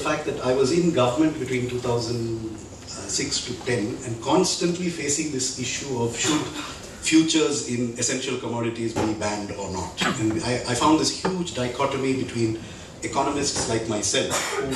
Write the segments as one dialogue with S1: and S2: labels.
S1: fact that I was in government between 2006 to 10 and constantly facing this issue of should futures in essential commodities be banned or not. And I found this huge dichotomy between economists like myself who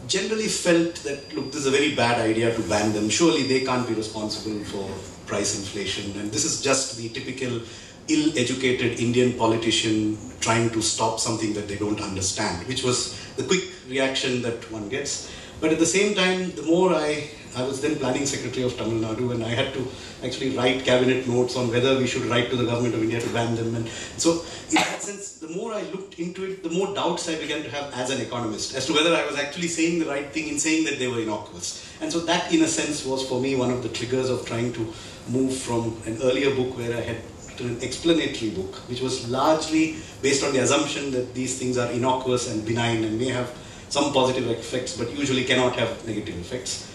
S1: generally felt that, look, this is a very bad idea to ban them. Surely they can't be responsible for price inflation. And this is just the typical ill-educated Indian politician trying to stop something that they don't understand, which was the quick reaction that one gets. But at the same time, the more I was then planning secretary of Tamil Nadu, and I had to actually write cabinet notes on whether we should write to the government of India to ban them. And so in that sense, the more I looked into it, the more doubts I began to have as an economist as to whether I was actually saying the right thing in saying that they were innocuous. And so that, in a sense, was for me one of the triggers of trying to move from an earlier book where I had written an explanatory book, which was largely based on the assumption that these things are innocuous and benign and may have some positive effects, but usually cannot have negative effects.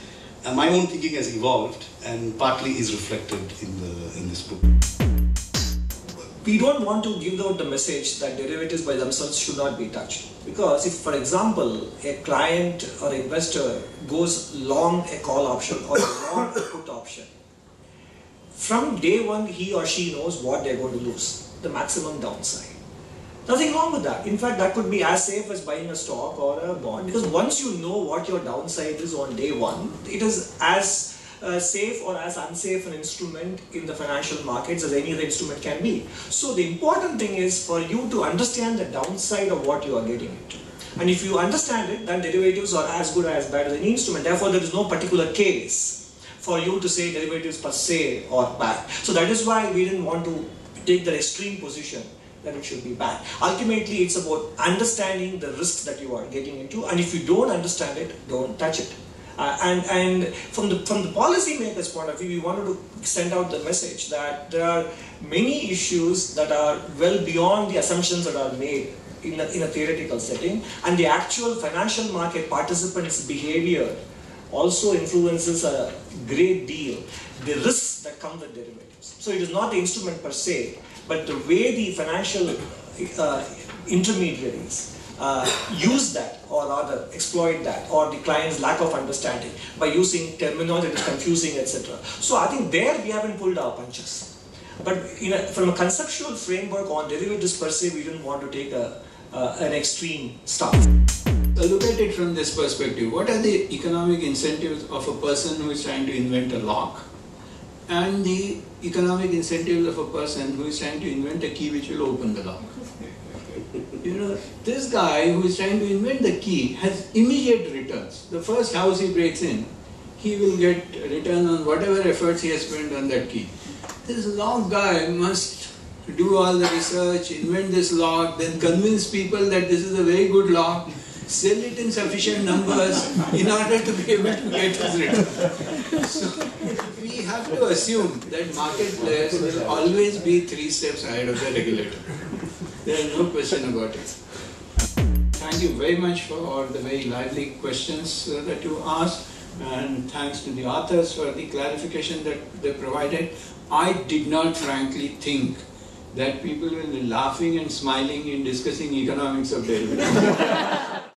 S1: And my own thinking has evolved and partly is reflected in this book.
S2: We don't want to give out the message that derivatives by themselves should not be touched. Because if, for example, a client or investor goes long a call option or a long a put option, from day one he or she knows what they're going to lose, the maximum downside. Nothing wrong with that. In fact, that could be as safe as buying a stock or a bond, because once you know what your downside is on day one, it is as safe or as unsafe an instrument in the financial markets as any other instrument can be. So the important thing is for you to understand the downside of what you are getting into. And if you understand it, then derivatives are as good or as bad as any instrument. Therefore, there is no particular case for you to say derivatives per se or bad. So that is why we didn't want to take the extreme position that it should be bad. Ultimately, it's about understanding the risks that you are getting into, and if you don't understand it, don't touch it. And from the policymakers' point of view, we wanted to send out the message that there are many issues that are well beyond the assumptions that are made in a theoretical setting, and the actual financial market participants' behavior also influences a great deal the risks that come with derivatives. So it is not the instrument per se, but the way the financial intermediaries use that, or rather exploit that, or the client's lack of understanding by using terminology that is confusing, etc. So I think there we haven't pulled our punches. But from a conceptual framework on derivatives per se, we didn't want to take an extreme stance.
S3: Look at it from this perspective. What are the economic incentives of a person who is trying to invent a lock, and the economic incentives of a person who is trying to invent a key which will open the lock? This guy who is trying to invent the key has immediate returns. The first house he breaks in, he will get return on whatever efforts he has spent on that key. This lock guy must do all the research, invent this lock, then convince people that this is a very good lock, sell it in sufficient numbers in order to be able to get his return. So we have to assume that market players will always be 3 steps ahead of the regulator. There is no question about it. Thank you very much for all the very lively questions that you asked, and thanks to the authors for the clarification that they provided. I did not frankly think that people will be laughing and smiling in discussing economics of derivatives.